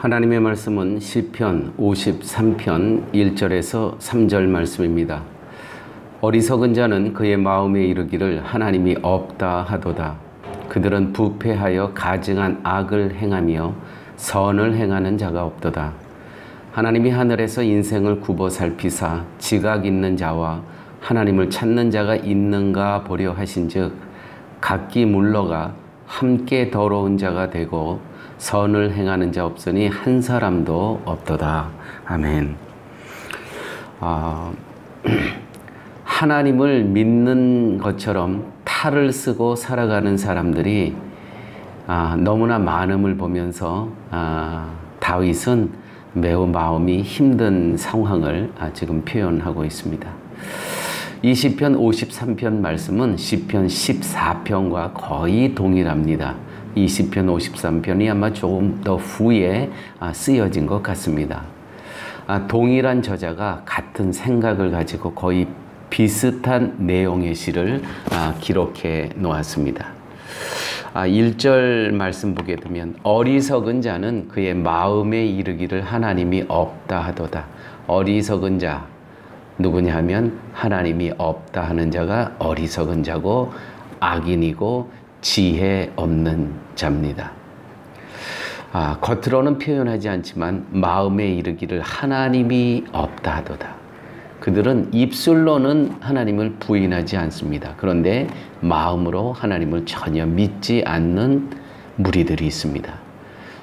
하나님의 말씀은 시편 53편 1절에서 3절 말씀입니다. 어리석은 자는 그의 마음에 이르기를 하나님이 없다 하도다. 그들은 부패하여 가증한 악을 행하며 선을 행하는 자가 없도다. 하나님이 하늘에서 인생을 굽어 살피사 지각 있는 자와 하나님을 찾는 자가 있는가 보려 하신즉 각기 물러가 함께 더러운 자가 되고 선을 행하는 자 없으니 한 사람도 없도다. 아멘. 하나님을 믿는 것처럼 탈을 쓰고 살아가는 사람들이 너무나 많음을 보면서 다윗은 매우 마음이 힘든 상황을 지금 표현하고 있습니다. 이 시편 53편 말씀은 시편 14편과 거의 동일합니다. 이 시편 53편이 아마 조금 더 후에 쓰여진 것 같습니다. 동일한 저자가 같은 생각을 가지고 거의 비슷한 내용의 시를 기록해 놓았습니다. 1절 말씀 보게 되면 어리석은 자는 그의 마음에 이르기를 하나님이 없다 하도다. 어리석은 자 누구냐 하면 하나님이 없다 하는 자가 어리석은 자고 악인이고 지혜 없는 자입니다. 겉으로는 표현하지 않지만 마음에 이르기를 하나님이 없다 하도다. 그들은 입술로는 하나님을 부인하지 않습니다. 그런데 마음으로 하나님을 전혀 믿지 않는 무리들이 있습니다.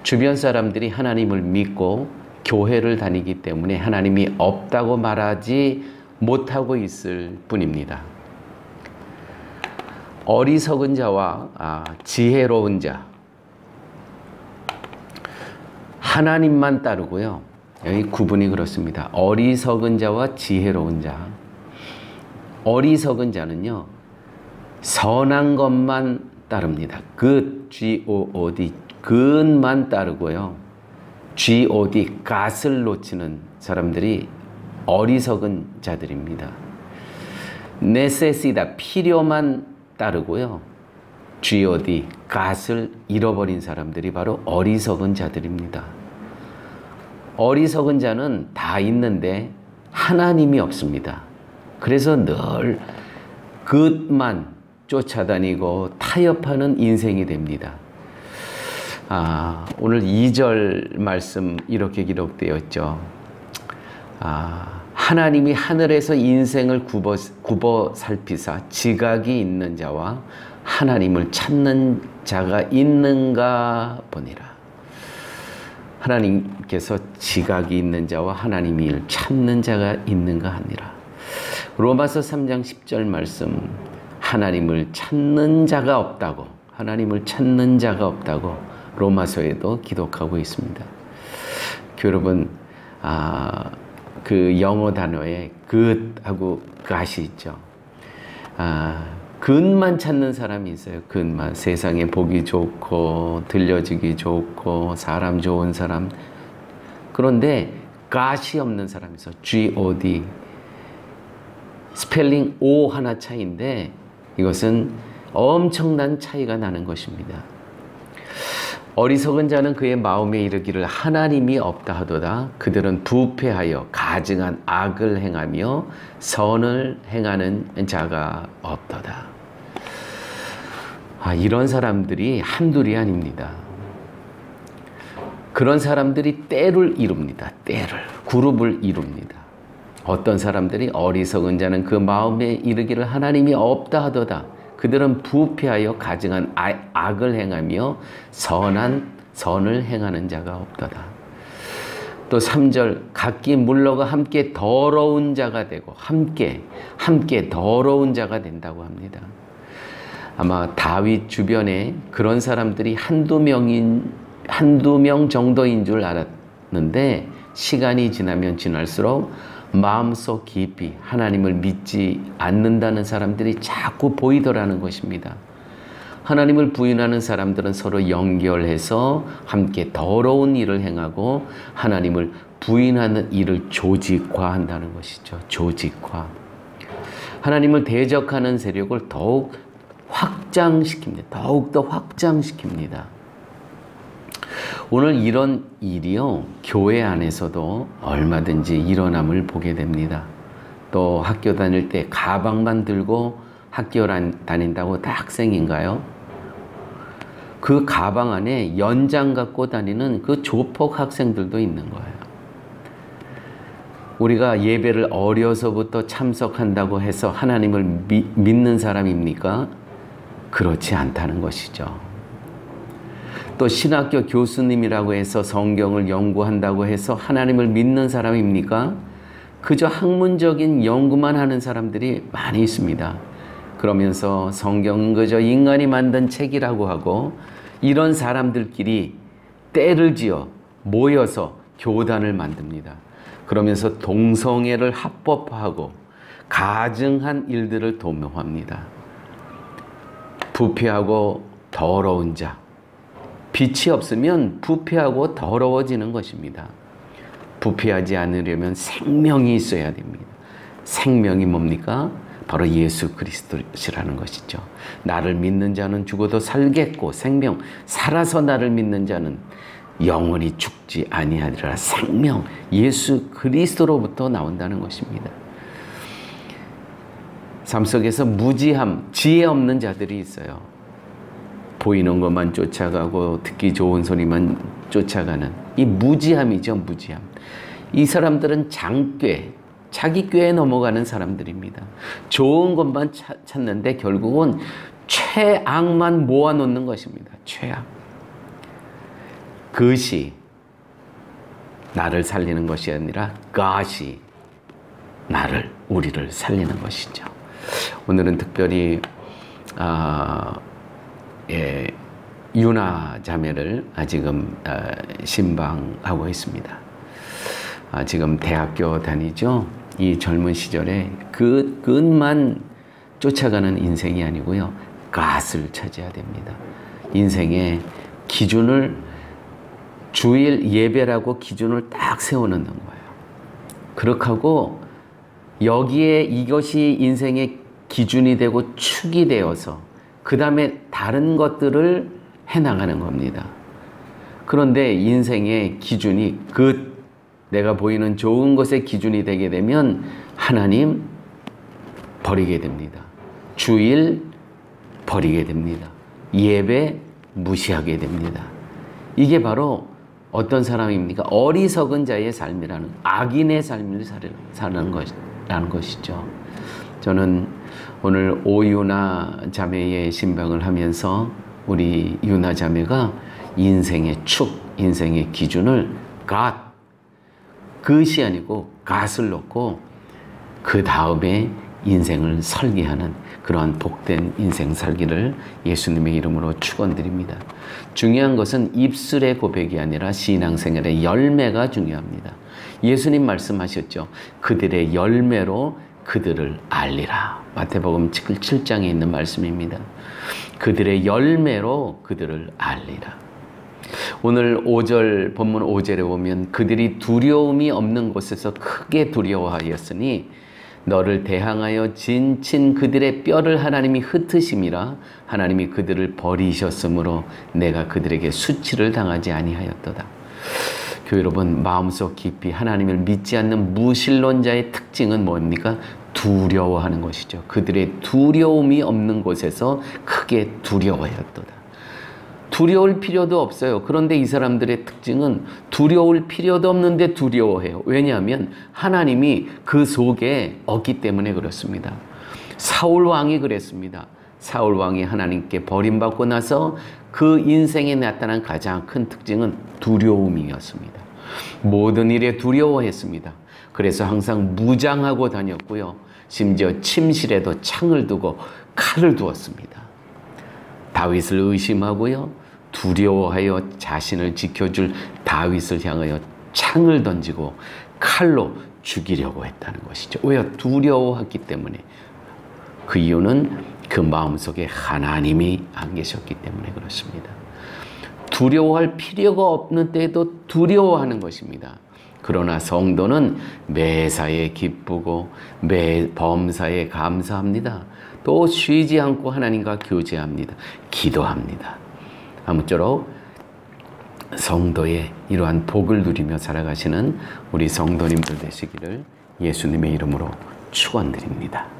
주변 사람들이 하나님을 믿고 교회를 다니기 때문에 하나님이 없다고 말하지 못하고 있을 뿐입니다. 어리석은 자와 지혜로운 자, 하나님만 따르고요. 여기 구분이 그렇습니다. 어리석은 자와 지혜로운 자. 어리석은 자는요, 선한 것만 따릅니다. good, G-O-O-D, good만 따르고요. G-O-D, 갓을 놓치는 사람들이 어리석은 자들입니다. necessita, 필요만 따르고요. G-O-D, 갓을 잃어버린 사람들이 바로 어리석은 자들입니다. 어리석은 자는 다 있는데 하나님이 없습니다. 그래서 늘 그것만 쫓아다니고 타협하는 인생이 됩니다. 오늘 2절 말씀 이렇게 기록되어 있죠. 하나님이 하늘에서 인생을 굽어 살피사 지각이 있는 자와 하나님을 찾는 자가 있는가 보니라. 하나님께서 지각이 있는 자와 하나님을 찾는 자가 있는가 하니라. 로마서 3장 10절 말씀, 하나님을 찾는 자가 없다고, 하나님을 찾는 자가 없다고 로마서에도 기록하고 있습니다. 여러분, 그 영어 단어에 good하고 god이 있죠. 근만 찾는 사람이 있어요. 근만. 세상에 보기 좋고 들려지기 좋고 사람 좋은 사람. 그런데 god이 없는 사람이 있어요. G-O-D. 스펠링 O 하나 차이인데 이것은 엄청난 차이가 나는 것입니다. 어리석은 자는 그의 마음에 이르기를 하나님이 없다 하도다. 그들은 부패하여 가증한 악을 행하며 선을 행하는 자가 없도다. 이런 사람들이 한둘이 아닙니다. 그런 사람들이 때를 이룹니다. 때를, 그룹을 이룹니다. 어떤 사람들이 어리석은 자는 그 마음에 이르기를 하나님이 없다 하도다. 그들은 부패하여 가증한 악을 행하며 선을 행하는 자가 없도다. 또 3절 각기 물러가 함께 더러운 자가 되고 함께 더러운 자가 된다고 합니다. 아마 다윗 주변에 그런 사람들이 한두 명 정도인 줄 알았는데 시간이 지나면 지날수록 마음속 깊이 하나님을 믿지 않는다는 사람들이 자꾸 보이더라는 것입니다. 하나님을 부인하는 사람들은 서로 연결해서 함께 더러운 일을 행하고 하나님을 부인하는 일을 조직화한다는 것이죠. 조직화. 하나님을 대적하는 세력을 더욱 확장시킵니다. 더욱더 확장시킵니다. 오늘 이런 일이요, 교회 안에서도 얼마든지 일어남을 보게 됩니다. 또 학교 다닐 때 가방만 들고 학교 다닌다고 다 학생인가요? 그 가방 안에 연장 갖고 다니는 그 조폭 학생들도 있는 거예요. 우리가 예배를 어려서부터 참석한다고 해서 하나님을 믿는 사람입니까? 그렇지 않다는 것이죠. 또 신학교 교수님이라고 해서 성경을 연구한다고 해서 하나님을 믿는 사람입니까? 그저 학문적인 연구만 하는 사람들이 많이 있습니다. 그러면서 성경은 그저 인간이 만든 책이라고 하고 이런 사람들끼리 때를 지어 모여서 교단을 만듭니다. 그러면서 동성애를 합법화하고 가증한 일들을 도모합니다. 부패하고 더러운 자, 빛이 없으면 부패하고 더러워지는 것입니다. 부패하지 않으려면 생명이 있어야 됩니다. 생명이 뭡니까? 바로 예수 그리스도시라는 것이죠. 나를 믿는 자는 죽어도 살겠고 생명, 살아서 나를 믿는 자는 영원히 죽지 아니하리라. 생명, 예수 그리스도로부터 나온다는 것입니다. 삶 속에서 무지함, 지혜 없는 자들이 있어요. 보이는 것만 쫓아가고 듣기 좋은 소리만 쫓아가는 이 무지함이죠, 무지함. 이 사람들은 장꾀, 자기 꾀에 넘어가는 사람들입니다. 좋은 것만 찾는데 결국은 최악만 모아놓는 것입니다. 최악. 그것이 나를 살리는 것이 아니라 그것이 우리를 살리는 것이죠. 오늘은 특별히 유나 자매를 지금 신방하고 있습니다. 지금 대학교 다니죠. 이 젊은 시절에 그것만 쫓아가는 인생이 아니고요. 그것을 찾아야 됩니다. 인생의 기준을 주일 예배라고 기준을 딱 세워놓는 거예요. 그렇게 하고 여기에 이것이 인생의 기준이 되고 축이 되어서 그 다음에 다른 것들을 해나가는 겁니다. 그런데 인생의 기준이 내가 보이는 좋은 것의 기준이 되게 되면 하나님 버리게 됩니다. 주일 버리게 됩니다. 예배 무시하게 됩니다. 이게 바로 어떤 사람입니까? 어리석은 자의 삶이라는, 악인의 삶을 사는 것이죠. 저는 오늘 오유나 자매의 신방을 하면서 우리 유나 자매가 인생의 축, 인생의 기준을 그것이 아니고 갓을 놓고 그 다음에 인생을 설계하는 그러한 복된 인생 살기를 예수님의 이름으로 축원드립니다. 중요한 것은 입술의 고백이 아니라 신앙생활의 열매가 중요합니다. 예수님 말씀하셨죠. 그들의 열매로 그들을 알리라. 마태복음 7장에 있는 말씀입니다. 그들의 열매로 그들을 알리라. 오늘 5절 본문 5절에 보면 그들이 두려움이 없는 곳에서 크게 두려워하였으니 너를 대항하여 진친 그들의 뼈를 하나님이 흩으심이라. 하나님이 그들을 버리셨으므로 내가 그들에게 수치를 당하지 아니하였도다. 교회 여러분, 마음속 깊이 하나님을 믿지 않는 무신론자의 특징은 뭡니까? 두려워하는 것이죠. 그들의 두려움이 없는 곳에서 크게 두려워하였도다. 두려울 필요도 없어요. 그런데 이 사람들의 특징은 두려울 필요도 없는데 두려워해요. 왜냐하면 하나님이 그 속에 없기 때문에 그렇습니다. 사울 왕이 그랬습니다. 사울 왕이 하나님께 버림받고 나서 그 인생에 나타난 가장 큰 특징은 두려움이었습니다. 모든 일에 두려워했습니다. 그래서 항상 무장하고 다녔고요. 심지어 침실에도 창을 두고 칼을 두었습니다. 다윗을 의심하고요. 두려워하여 자신을 지켜줄 다윗을 향하여 창을 던지고 칼로 죽이려고 했다는 것이죠. 왜요? 두려워했기 때문에. 그 이유는 그 마음속에 하나님이 안 계셨기 때문에 그렇습니다. 두려워할 필요가 없는 때에도 두려워하는 것입니다. 그러나 성도는 매사에 기쁘고 매 범사에 감사합니다. 또 쉬지 않고 하나님과 교제합니다. 기도합니다. 아무쪼록 성도의 이러한 복을 누리며 살아가시는 우리 성도님들 되시기를 예수님의 이름으로 축원드립니다.